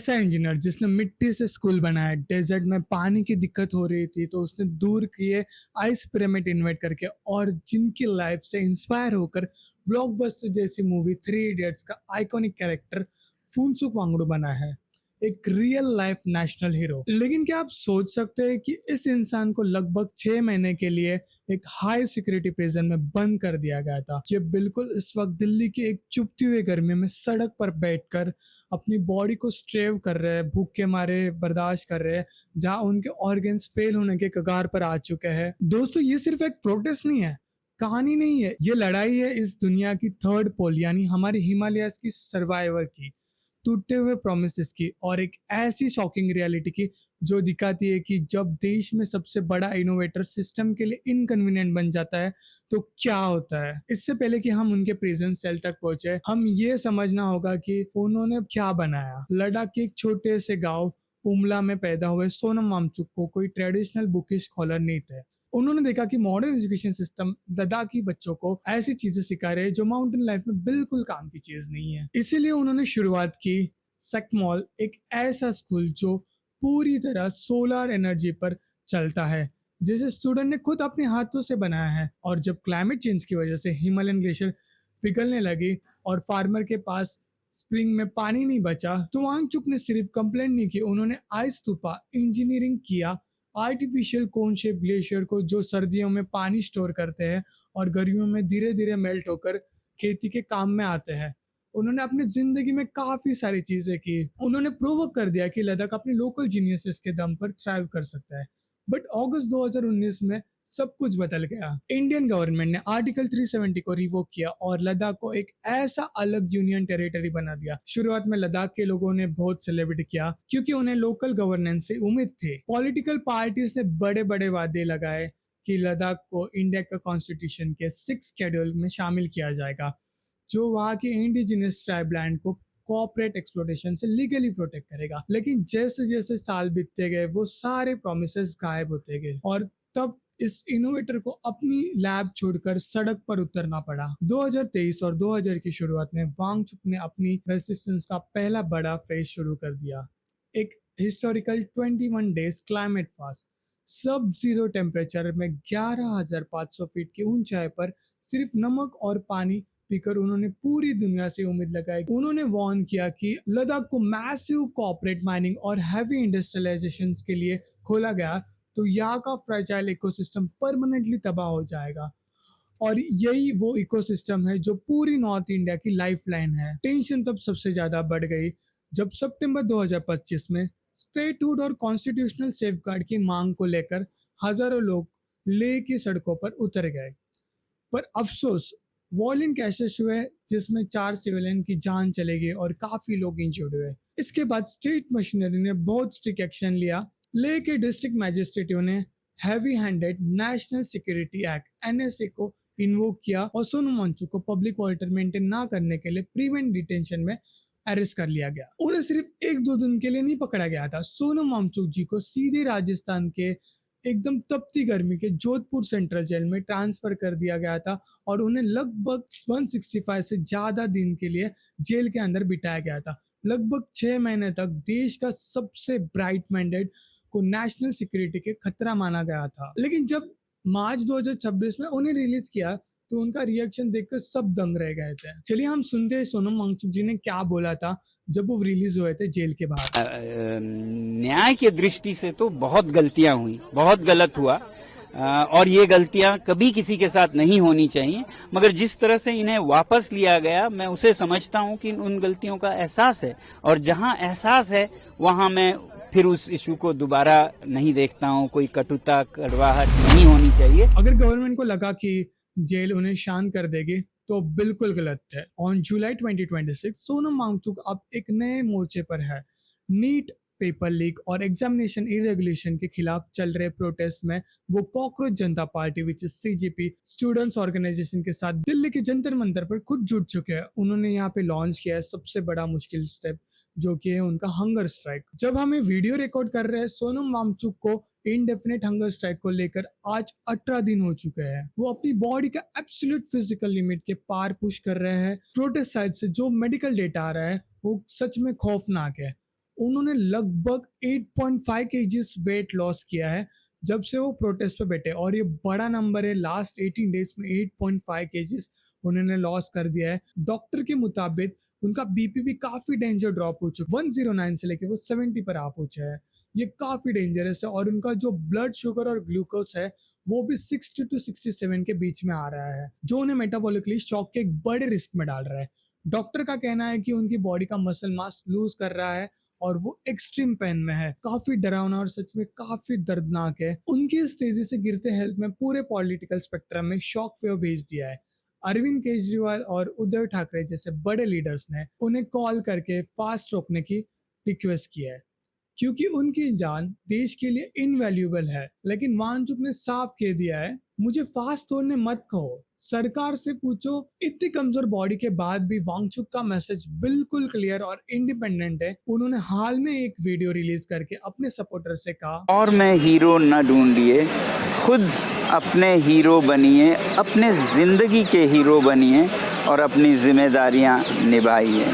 ऐसा इंजीनियर जिसने मिट्टी से स्कूल बनाया, डेजर्ट में पानी की दिक्कत हो रही थी तो उसने दूर किए आइस पिरामिड इन्वेंट करके, और जिनकी लाइफ से इंस्पायर होकर ब्लॉकबस्टर जैसी मूवी थ्री इडियट्स का आइकॉनिक कैरेक्टर फुनसुक वांगडू बना है, एक रियल लाइफ नेशनल हीरो। लेकिन क्या आप सोच सकते हैं कि इस इंसान को लगभग 6 महीने के लिए एक हाई सिक्योरिटी प्रिजन में बंद कर दिया गया था। ये बिल्कुल इस वक्त दिल्ली की एक चुभती हुई गर्मी में सड़क पर बैठकर अपनी बॉडी को स्ट्रेव कर रहे हैं, भूख के मारे बर्दाश्त कर रहे हैं, जहां उनके ऑर्गन्स फेल होने के कगार पर आ चुके हैं। दोस्तों, ये सिर्फ एक प्रोटेस्ट नहीं है, कहानी नहीं है, ये लड़ाई है इस दुनिया की थर्ड पोल यानी हमारे हिमालयाज की सर्वाइवल की, टूटे हुए प्रोमिसेस की, और एक ऐसी शॉकिंग रियलिटी की जो दिखाती है कि जब देश में सबसे बड़ा इनोवेटर सिस्टम के लिए इनकन्वीनियंट बन जाता है तो क्या होता है। इससे पहले कि हम उनके प्रिजन सेल तक पहुंचे, हम ये समझना होगा कि उन्होंने क्या बनाया। लद्दाख के एक छोटे से गांव उमला में पैदा हुए सोनम वांगचुक को कोई ट्रेडिशनल बुकिश स्कॉलर नहीं थे। उन्होंने देखा कि मॉडर्न एजुकेशन सिस्टम लद्दाखी बच्चों को ऐसी चीजें सिखा रहे हैं जो माउंटेन लाइफ में बिल्कुल काम की चीज नहीं है। इसीलिए उन्होंने शुरुआत की सेक्टमॉल, एक ऐसा स्कूल जो पूरी तरह सोलर एनर्जी पर चलता है, जिसे स्टूडेंट ने खुद अपने हाथों से बनाया है। और जब क्लाइमेट चेंज की वजह से हिमालयन ग्लेशियर पिघलने लगी और फार्मर के पास स्प्रिंग में पानी नहीं बचा, तो वांगचुक ने सिर्फ कंप्लेंट नहीं की, उन्होंने आइस तूफा इंजीनियरिंग किया, आर्टिफिशियल कोन शेप ग्लेशियर को जो सर्दियों में पानी स्टोर करते हैं और गर्मियों में धीरे धीरे मेल्ट होकर खेती के काम में आते हैं। उन्होंने अपनी जिंदगी में काफी सारी चीजें की। उन्होंने प्रूव कर दिया कि लद्दाख अपने लोकल जीनियसेस के दम पर थ्राइव कर सकता है। बट अगस्त 2019 में सब कुछ बदल गया। इंडियन गवर्नमेंट ने आर्टिकल 370 को रिवोक किया और लद्दाख को एक ऐसा अलग यूनियन टेरिटरी बना दिया। शुरुआत में लद्दाख के लोगों ने बहुत सेलिब्रेट किया क्योंकि उन्हें लोकल गवर्नेंस से उम्मीद थी। पॉलिटिकल पार्टीज ने बड़े बड़े वादे लगाए कि लद्दाख को इंडिया का कॉन्स्टिट्यूशन के 6 शेड्यूल में शामिल किया जाएगा, जो वहाँ के इंडिजिनस ट्राइब लैंड को कॉर्पोरेट एक्सप्लोटेशन से लीगली प्रोटेक्ट करेगा। लेकिन जैसे जैसे साल बीतते गए वो सारे प्रोमिसेस गायब होते गए और तब इस इनोवेटर को अपनी लैब छोड़कर सड़क पर उतरना पड़ा। 2023 और 2000 की शुरुआत में वांगचुक ने अपनी रेसिस्टेंस का पहला बड़ा फेज शुरू कर दिया, एक हिस्टोरिकल 21 डेज क्लाइमेट फास्ट। सब जीरो टेम्परेचर में 11,500 फीट की ऊंचाई पर सिर्फ नमक और पानी पीकर उन्होंने पूरी दुनिया से उम्मीद लगाई। उन्होंने वार्न किया कि लद्दाख को मैसिव कॉर्पोरेट माइनिंग और हैवी इंडस्ट्रियलाइजेशन के लिए खोला गया तो यहाँ का फ्रेजाइल इकोसिस्टम परमानेंटली तबाह हो जाएगा। और यही वो इकोसिस्टम है जो पूरी नॉर्थ इंडिया की लाइफलाइन है। टेंशन तब सबसे ज्यादा बढ़ गई जब सितंबर 2025 में स्टेटहुड और कॉन्स्टिट्यूशनल सेफगार्ड की मांग को लेकर हजारों लोग लेह की सड़कों पर उतर गए। पर अफसोस, वॉयलेंट कैशेस हुए जिसमें 4 सिविलियन की जान चली गई और काफी लोग इंजर्ड हुए। इसके बाद स्टेट मशीनरी ने बहुत स्ट्रिक्ट एक्शन लिया। लेह के डिस्ट्रिक्ट मैजिस्ट्रेटों ने heavy handed national security act NSA को इन्वोक किया और सोनम वांगचुक को पब्लिक ऑर्डर मेंटेन ना करने के लिए प्रिवेंट डिटेंशन में अरेस्ट कर लिया गया। उन्हें सिर्फ 1-2 दिन के लिए नहीं पकड़ा गया था, सोनम वांगचुक जी को सीधे राजस्थान के एकदम तपती गर्मी के जोधपुर सेंट्रल जेल में ट्रांसफर कर दिया गया था और उन्हें लगभग 165 से ज्यादा दिन के लिए जेल के अंदर बिठाया गया था। लगभग 6 महीने तक देश का सबसे ब्राइट मैंडेट को नेशनल सिक्योरिटी के खतरा माना गया था। लेकिन जब मार्च 2026 में उन्हें रिलीज किया तो उनका रिएक्शन देखकर सब दंग रह गए थे। चलिए हम सुनते हैं सोनम वांगचुक जी ने क्या बोला था जब वो रिलीज हुए थे जेल के बाहर। न्याय की दृष्टि से तो बहुत गलतियां हुई, बहुत गलत हुआ और ये गलतियां कभी किसी के साथ नहीं होनी चाहिए। मगर जिस तरह से इन्हें वापस लिया गया, मैं उसे समझता हूं कि उन गलतियों का एहसास है और जहां एहसास है वहां मैं फिर उस इशू को दोबारा नहीं देखता हूं। कोई कटुता, कड़वाहट नहीं होनी चाहिए। अगर गवर्नमेंट को लगा कि जेल उन्हें शांत कर देगी तो बिल्कुल गलत है। ऑन जुलाई 2026 सोनम वांगचुक अब एक नए मोर्चे पर है। नीट पेपर लीक और एग्जामिनेशन इरेगुलेशन के खिलाफ चल रहे प्रोटेस्ट में वो cockroach Janata party which is CJP students organisation के साथ दिल्ली के जंतर मंतर पर खुद जुट चुके हैं। उन्होंने यहाँ पे लॉन्च किया है सबसे बड़ा मुश्किल स्टेप, जो कि है उनका हंगर स्ट्राइक। जब हमें वीडियो रिकॉर्ड कर रहे हैं, सोनम वांगचुक को इनडेफिनेट हंगर स्ट्राइक को लेकर आज 18 दिन हो चुके हैं। वो अपनी बॉडी का एब्सोल्यूट फिजिकल लिमिट के पार पुश कर रहे हैं। प्रोटेस्ट साइड से जो मेडिकल डेटा आ रहा है वो सच में खौफनाक है। उन्होंने लगभग 8.5 केजीस वेट लॉस किया है जब से वो प्रोटेस्ट पे बैठे, और ये बड़ा नंबर है। लास्ट 18 डेज में 8.5 केजीस उन्होंने लॉस कर दिया है। डॉक्टर के मुताबिक उनका बीपी भी काफी डेंजर ड्रॉप हो चुका है, 109 से लेके वो 70 पर आ पहुंचा है। ये काफी डेंजरस है। और उनका जो ब्लड शुगर और ग्लूकोज है वो भी 60 टू 67 के बीच में आ रहा है, जो उन्हें मेटाबॉलिकली शॉक के एक बड़े रिस्क में डाल रहा है। डॉक्टर का कहना है कि उनकी बॉडी का मसल मास लूज कर रहा है और वो एक्सट्रीम पेन में है। काफी डरावना और सच में काफी दर्दनाक है। उनकी इस तेजी से गिरते हेल्थ में पूरे पॉलिटिकल स्पेक्ट्रम में शॉक वेव भेज दिया है। अरविंद केजरीवाल और उद्धव ठाकरे जैसे बड़े लीडर्स ने उन्हें कॉल करके फास्ट रोकने की रिक्वेस्ट किया है, क्योंकि उनकी जान देश के लिए इनवैल्यूएबल है। लेकिन वांगचुक ने साफ कह दिया है, मुझे फास्ट तोड़ने मत कहो, सरकार से पूछो। इतनी कमजोर बॉडी के बाद भी वांगचुक का मैसेज बिल्कुल क्लियर और इंडिपेंडेंट है। उन्होंने हाल में एक वीडियो रिलीज करके अपने सपोर्टर से कहा, और मैं हीरो न ढूंढिए, खुद अपने हीरो बनिए, अपने ज़िंदगी के हीरो बनिए और अपनी जिम्मेदारियां निभाइए।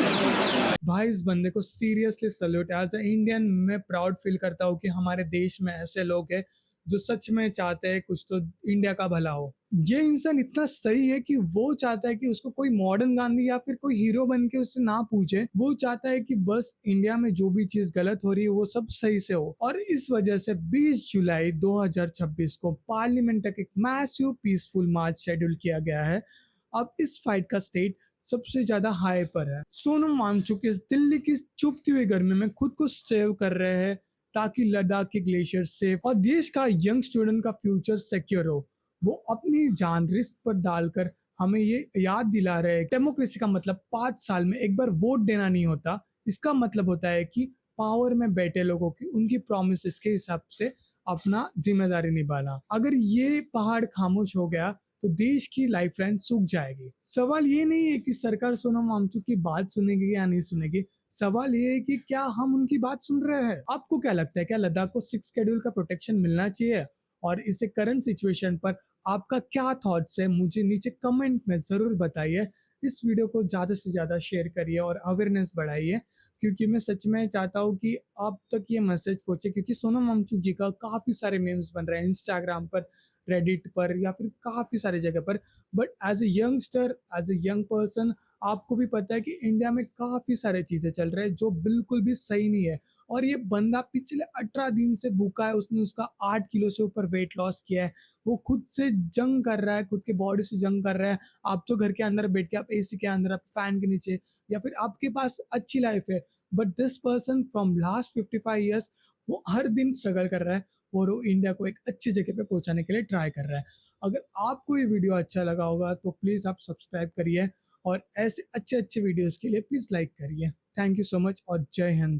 भाई इस बंदे को seriously salute. As a Indian मैं प्राउड फील करता हूँ कि हमारे देश में ऐसे लोग हैं जो सच में चाहते हैं कुछ तो इंडिया का भला हो। ये इंसान इतना सही है कि वो चाहता है कि उसको कोई मॉडर्न गांधी या फिर कोई हीरो बन के उससे ना पूछे। वो चाहता है कि बस इंडिया में जो भी चीज गलत हो रही है वो सब सही से हो। और इस वजह से 20 जुलाई 2026 को पार्लियामेंट तक एक मैसिव पीसफुल मार्च शेड्यूल किया गया है। अब इस फाइट का स्टेट सबसे ज्यादा हाई पर है। सोनम वांगचुक इस दिल्ली की चुभती हुई गर्मी में खुद को सेव कर रहे हैं ताकि लद्दाख के ग्लेशियर सेफ और देश का यंग स्टूडेंट का फ्यूचर सिक्योर हो। वो अपनी जान रिस्क पर डालकर हमें ये याद दिला रहे हैं, डेमोक्रेसी का मतलब 5 साल में एक बार वोट देना नहीं होता। इसका मतलब होता है कि पावर में बैठे लोगों की उनकी प्रॉमिसेस के हिसाब से अपना जिम्मेदारी निभाना। अगर ये पहाड़ खामोश हो गया तो देश की लाइफलाइन सूख जाएगी। सवाल ये नहीं है कि सरकार सोनम वांगचुक की बात सुनेगी या नहीं सुनेगी, सवाल ये है कि क्या हम उनकी बात सुन रहे हैं। आपको क्या लगता है, क्या लद्दाख को 6 शेड्यूल का प्रोटेक्शन मिलना चाहिए? और इसे करंट सिचुएशन पर आपका क्या थॉट्स है, मुझे नीचे कमेंट में जरूर बताइए। इस वीडियो को ज़्यादा से ज़्यादा शेयर करिए और अवेयरनेस बढ़ाइए, क्योंकि मैं सच में चाहता हूँ कि आप तक ये मैसेज पहुंचे। क्योंकि सोनम वांगचुक जी का काफ़ी सारे मीम्स बन रहे हैं इंस्टाग्राम पर, रेडिट पर या फिर काफ़ी सारे जगह पर। But as a youngster, as a young person, आपको भी पता है कि इंडिया में काफ़ी सारे चीज़ें चल रहे हैं जो बिल्कुल भी सही नहीं है। और ये बंदा पिछले 18 दिन से भूखा है, उसने उसका 8 किलो से ऊपर वेट लॉस किया है। वो खुद से जंग कर रहा है, खुद के बॉडी से जंग कर रहा है। आप तो घर के अंदर बैठ के, आप एसी के अंदर, आप फैन के नीचे, या फिर आपके पास अच्छी लाइफ है। But this person from last 55 years वो हर दिन स्ट्रगल कर रहा है और वो इंडिया को एक अच्छी जगह पे पहुंचाने के लिए ट्राई कर रहा है। अगर आपको ये वीडियो अच्छा लगा होगा तो प्लीज़ आप सब्सक्राइब करिए और ऐसे अच्छे अच्छे वीडियोस के लिए प्लीज़ लाइक करिए। थैंक यू सो मच और जय हिंद।